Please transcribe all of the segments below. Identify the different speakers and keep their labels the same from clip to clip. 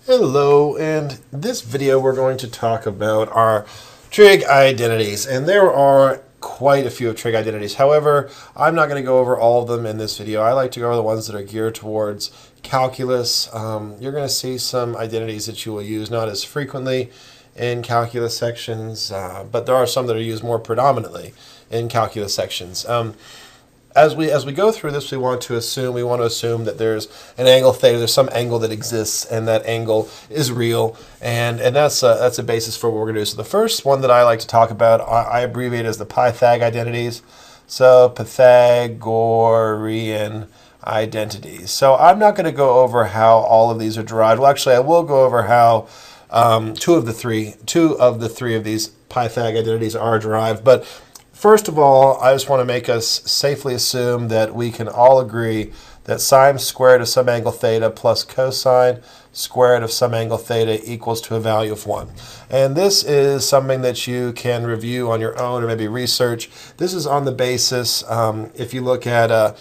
Speaker 1: Hello, in this video we're going to talk about our trig identities, and there are quite a few trig identities. However, I'm not going to go over all of them in this video. I like to go over the ones that are geared towards calculus. You're going to see some identities that you will use not as frequently in calculus sections, but there are some that are used more predominantly in calculus sections. As we go through this, we want to assume that there's an angle theta, there's some angle that exists, and that angle is real, and that's a basis for what we're going to do. So the first one that I like to talk about, I abbreviate as the Pythag identities. So Pythagorean identities. So I'm not going to go over how all of these are derived. Well, actually, I will go over how two of the three of these Pythag identities are derived, but first of all, I just want to make us safely assume that we can all agree that sine squared of some angle theta plus cosine squared of some angle theta equals to a value of 1. And this is something that you can review on your own or maybe research. This is on the basis, if you look at a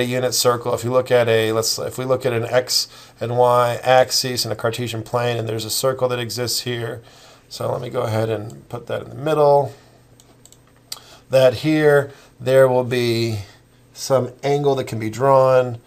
Speaker 1: unit circle, if we look at an x and y axis in a Cartesian plane, and there's a circle that exists here. So let me go ahead and put that in the middle. That here there will be some angle that can be drawn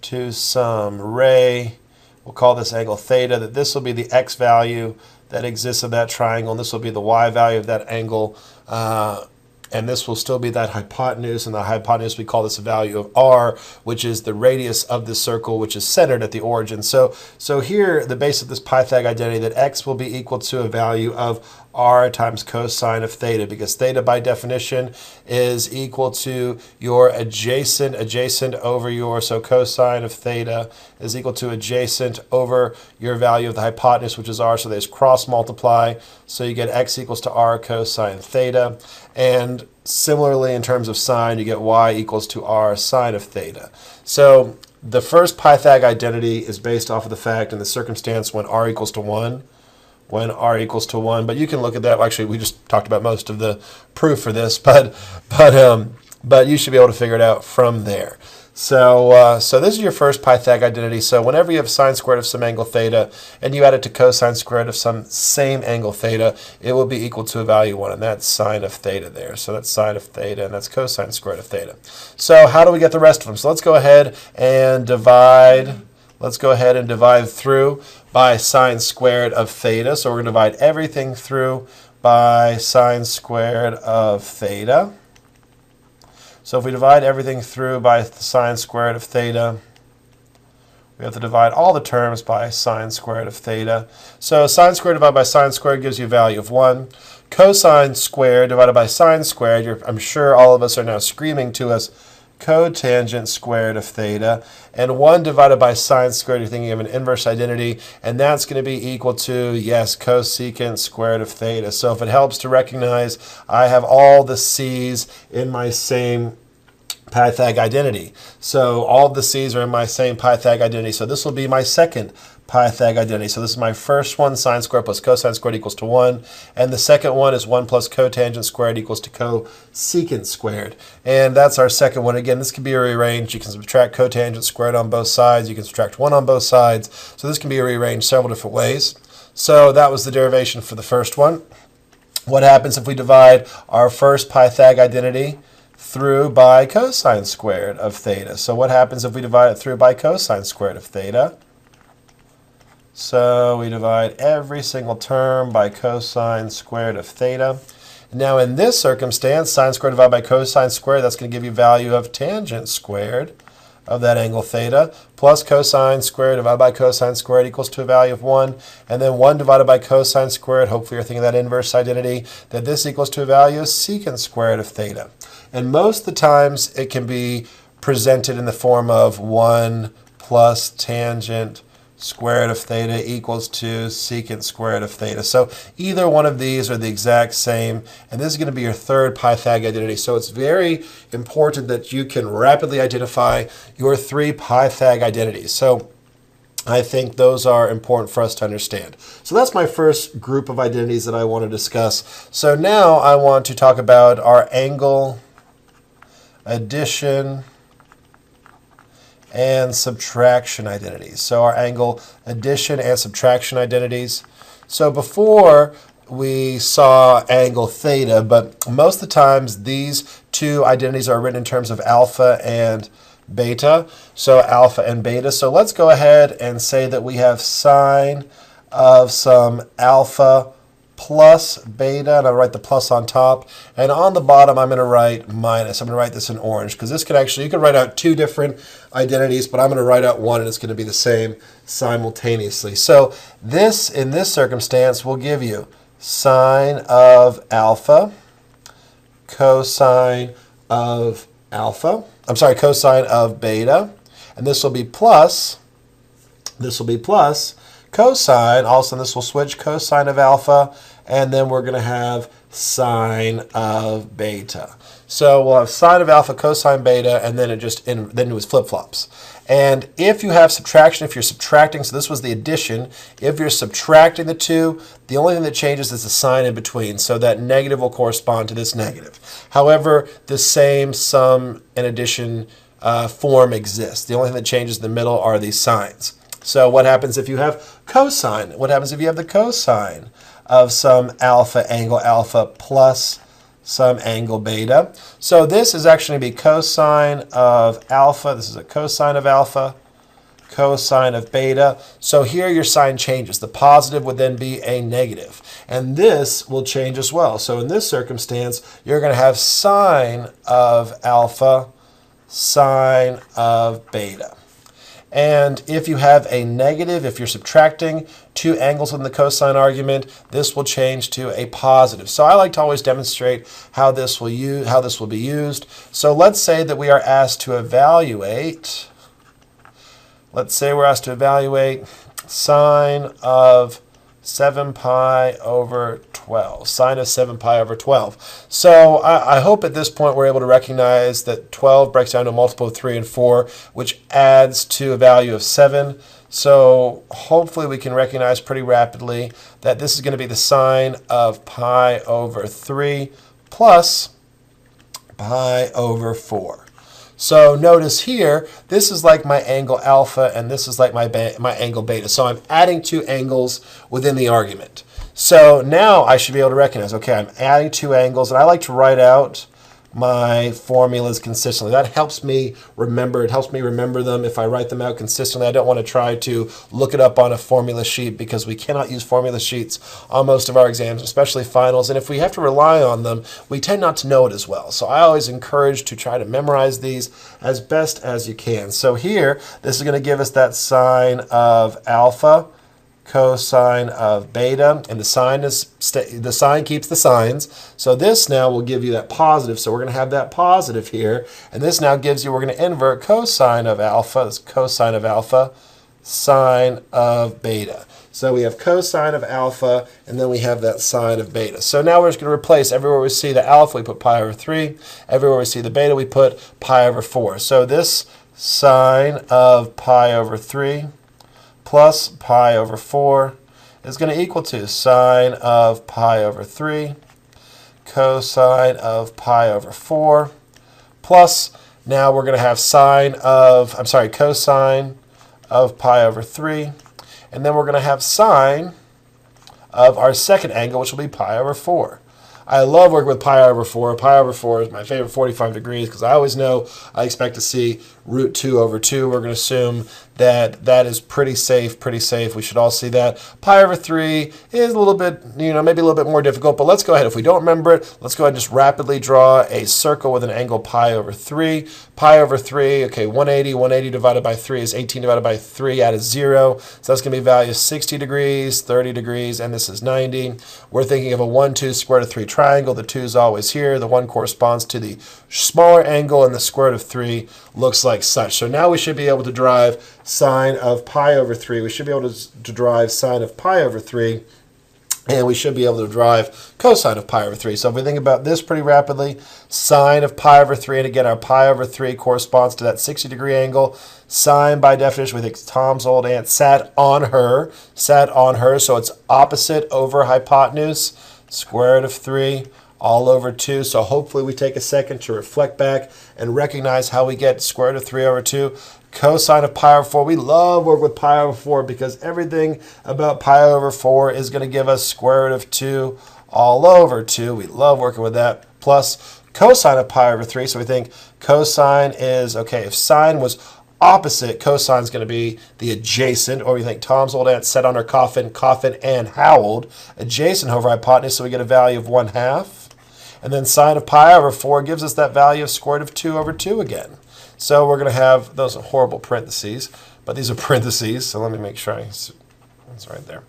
Speaker 1: to some ray. We'll call this angle theta, that this will be the x value that exists of that triangle, and this will be the y value of that angle, and this will still be that hypotenuse, and the hypotenuse, we call this a value of r, which is the radius of the circle, which is centered at the origin. So here, the base of this Pythag identity, that x will be equal to a value of r times cosine of theta, because theta by definition is equal to your adjacent over your, so cosine of theta is equal to adjacent over your value of the hypotenuse, which is r, so there's cross multiply, so you get x equals to r cosine theta. And similarly, in terms of sine, you get y equals to r sine of theta. So the first Pythag identity is based off of the fact in the circumstance when r equals to 1. But you can look at that. Actually, we just talked about most of the proof for this, but you should be able to figure it out from there. So this is your first Pythag identity. So whenever you have sine squared of some angle theta and you add it to cosine squared of some same angle theta, it will be equal to a value 1, and that's sine of theta there. So that's sine of theta, and that's cosine squared of theta. So how do we get the rest of them? So let's go ahead and divide. Let's go ahead and divide through by sine squared of theta. So we're going to divide everything through by sine squared of theta. So if we divide everything through by the sine squared of theta, we have to divide all the terms by sine squared of theta. So sine squared divided by sine squared gives you a value of 1. Cosine squared divided by sine squared, I'm sure all of us are now screaming to us, cotangent squared of theta, and 1 divided by sine squared, you're thinking of an inverse identity, and that's going to be equal to, yes, cosecant squared of theta. So if it helps to recognize, I have all the c's in my same Pythag identity. So all of the c's are in my same Pythag identity. So this will be my second Pythag identity. So this is my first one, sine squared plus cosine squared equals to 1. And the second one is 1 plus cotangent squared equals to cosecant squared. And that's our second one. Again, this can be rearranged. You can subtract cotangent squared on both sides. You can subtract 1 on both sides. So this can be rearranged several different ways. So that was the derivation for the first one. What happens if we divide our first Pythag identity through by cosine squared of theta? So what happens if we divide it through by cosine squared of theta? So we divide every single term by cosine squared of theta. Now in this circumstance, sine squared divided by cosine squared, that's going to give you value of tangent squared of that angle theta, plus cosine squared divided by cosine squared equals to a value of 1. And then 1 divided by cosine squared, hopefully you're thinking of that inverse identity, that this equals to a value of secant squared of theta. And most of the times it can be presented in the form of 1 plus tangent squared of theta equals to secant squared of theta. So either one of these are the exact same, and this is going to be your third Pythag identity. So it's very important that you can rapidly identify your 3 Pythag identities. So I think those are important for us to understand. So that's my first group of identities that I want to discuss. So now I want to talk about our angle addition and subtraction identities. So our angle addition and subtraction identities. So before we saw angle theta, but most of the times these two identities are written in terms of alpha and beta. So alpha and beta. So let's go ahead and say that we have sine of some alpha plus beta, and I'll write the plus on top. And on the bottom, I'm going to write minus. I'm going to write this in orange because this could actually, you could write out two different identities, but I'm going to write out one and it's going to be the same simultaneously. So this, in this circumstance, will give you sine of alpha, cosine of alpha, cosine of beta, and this will be plus cosine, also this will switch, cosine of alpha, and then we're going to have sine of beta. So we'll have sine of alpha, cosine beta, and then then it was flip-flops. And if you have subtraction, if you're subtracting, so this was the addition, if you're subtracting the two, the only thing that changes is the sign in between. So that negative will correspond to this negative. However, the same sum and addition form exists. The only thing that changes in the middle are these signs. So what happens if you have cosine? What happens if you have the cosine of some alpha angle alpha plus some angle beta? So this is actually going to be cosine of alpha. This is a cosine of alpha, cosine of beta. So here your sign changes. The positive would then be a negative. And this will change as well. So in this circumstance, you're going to have sine of alpha, sine of beta. And if you have a negative, if you're subtracting two angles in the cosine argument, this will change to a positive. So I like to always demonstrate how this will be used. So let's say that we are asked to evaluate, sine of 7 pi over 12, sine of 7 pi over 12. So I hope at this point we're able to recognize that 12 breaks down to a multiple of 3 and 4, which adds to a value of 7. So hopefully we can recognize pretty rapidly that this is going to be the sine of pi over 3 plus pi over 4. So notice here, this is like my angle alpha, and this is like my angle beta. So I'm adding two angles within the argument. So now I should be able to recognize, okay, I'm adding two angles, and I like to write out my formulas consistently. That helps me remember. It helps me remember them if I write them out consistently. I don't want to try to look it up on a formula sheet because we cannot use formula sheets on most of our exams, especially finals. And if we have to rely on them, we tend not to know it as well. So I always encourage to try to memorize these as best as you can. So here, this is going to give us that sine of alpha, cosine of beta, and the sign keeps the signs. So this now will give you that positive. So we're going to have that positive here, and this now gives you, we're going to invert cosine of alpha. This cosine of alpha, sine of beta. So we have cosine of alpha, and then we have that sine of beta. So now we're just going to replace everywhere we see the alpha, we put pi over 3. Everywhere we see the beta, we put pi over 4. So this sine of pi over 3 plus pi over 4 is going to equal to sine of pi over 3 cosine of pi over 4 plus, now we're going to have cosine of pi over 3, and then we're going to have sine of our second angle, which will be pi over 4. I love working with pi over 4. Pi over 4 is my favorite 45 degrees because I always know I expect to see root 2 over 2. We're going to assume that that is pretty safe, We should all see that. Pi over 3 is a little bit, maybe a little bit more difficult, but let's go ahead. If we don't remember it, let's go ahead and just rapidly draw a circle with an angle pi over 3. Pi over 3, okay, 180. 180 divided by 3 is 18 divided by 3, add a 0. So that's going to be value 60 degrees, 30 degrees, and this is 90. We're thinking of a 1, 2, square root of 3 triangle. The 2 is always here. The 1 corresponds to the smaller angle, and the square root of 3 looks like such. So now we should be able to derive sine of pi over 3. We should be able to derive sine of pi over 3, and we should be able to derive cosine of pi over 3. So if we think about this pretty rapidly, sine of pi over 3, and again, our pi over 3 corresponds to that 60-degree angle. Sine, by definition, we think Tom's old aunt sat on her, so it's opposite over hypotenuse, square root of 3, all over 2. So hopefully we take a second to reflect back and recognize how we get square root of 3 over 2. Cosine of pi over 4. We love working with pi over 4 because everything about pi over 4 is going to give us square root of 2 all over 2. We love working with that. Plus cosine of pi over 3. So we think cosine is, okay, if sine was opposite, cosine is going to be the adjacent, or we think Tom's old aunt sat on her coffin, and howled, adjacent over hypotenuse, so we get a value of 1/2. And then sine of pi over 4 gives us that value of square root of 2 over 2 again. So we're going to have those horrible parentheses, but these are parentheses, so let me make sure it's right there.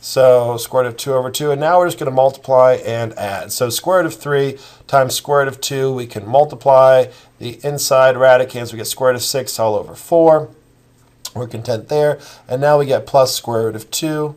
Speaker 1: So square root of 2 over 2, and now we're just going to multiply and add. So square root of 3 times square root of 2, we can multiply the inside radicands. We get square root of 6 all over 4. We're content there. And now we get plus square root of 2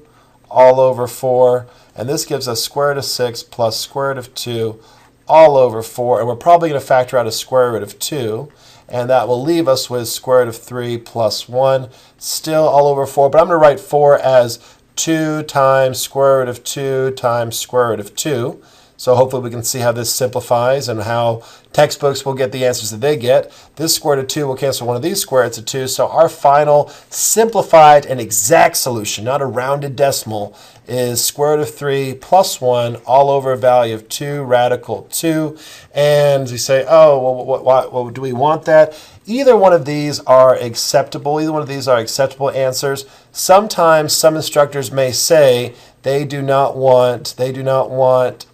Speaker 1: all over 4. And this gives us square root of 6 plus square root of 2 all over 4. And we're probably going to factor out a square root of 2. And that will leave us with square root of 3 plus 1, still all over 4. But I'm going to write 4 as 2 times square root of 2 times square root of 2. So hopefully we can see how this simplifies and how textbooks will get the answers that they get. This square root of 2 will cancel one of these square roots of 2. So our final simplified and exact solution, not a rounded decimal, is square root of 3 plus 1 all over a value of 2 radical 2. And we say, oh, well, do we want that? Either one of these are acceptable. Either one of these are acceptable answers. Sometimes some instructors may say they do not want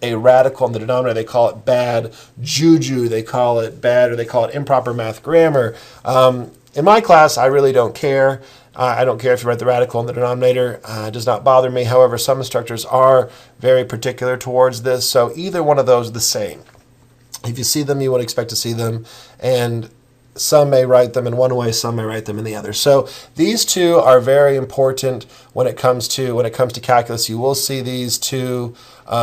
Speaker 1: a radical in the denominator. They call it bad juju. They call it bad, or they call it improper math grammar. In my class, I really don't care. I don't care if you write the radical in the denominator. It does not bother me. However, some instructors are very particular towards this. So either one of those is the same. If you see them, you would expect to see them. And some may write them in one way, some may write them in the other. So these two are very important when it comes to calculus. You will see these two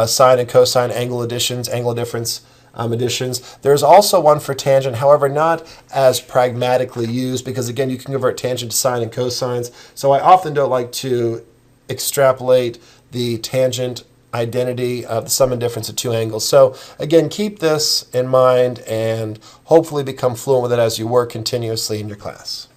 Speaker 1: sine and cosine angle additions, angle difference additions. There's also one for tangent, however, not as pragmatically used because, again, you can convert tangent to sine and cosines. So I often don't like to extrapolate the tangent identity of the sum and difference of two angles. So again, keep this in mind and hopefully become fluent with it as you work continuously in your class.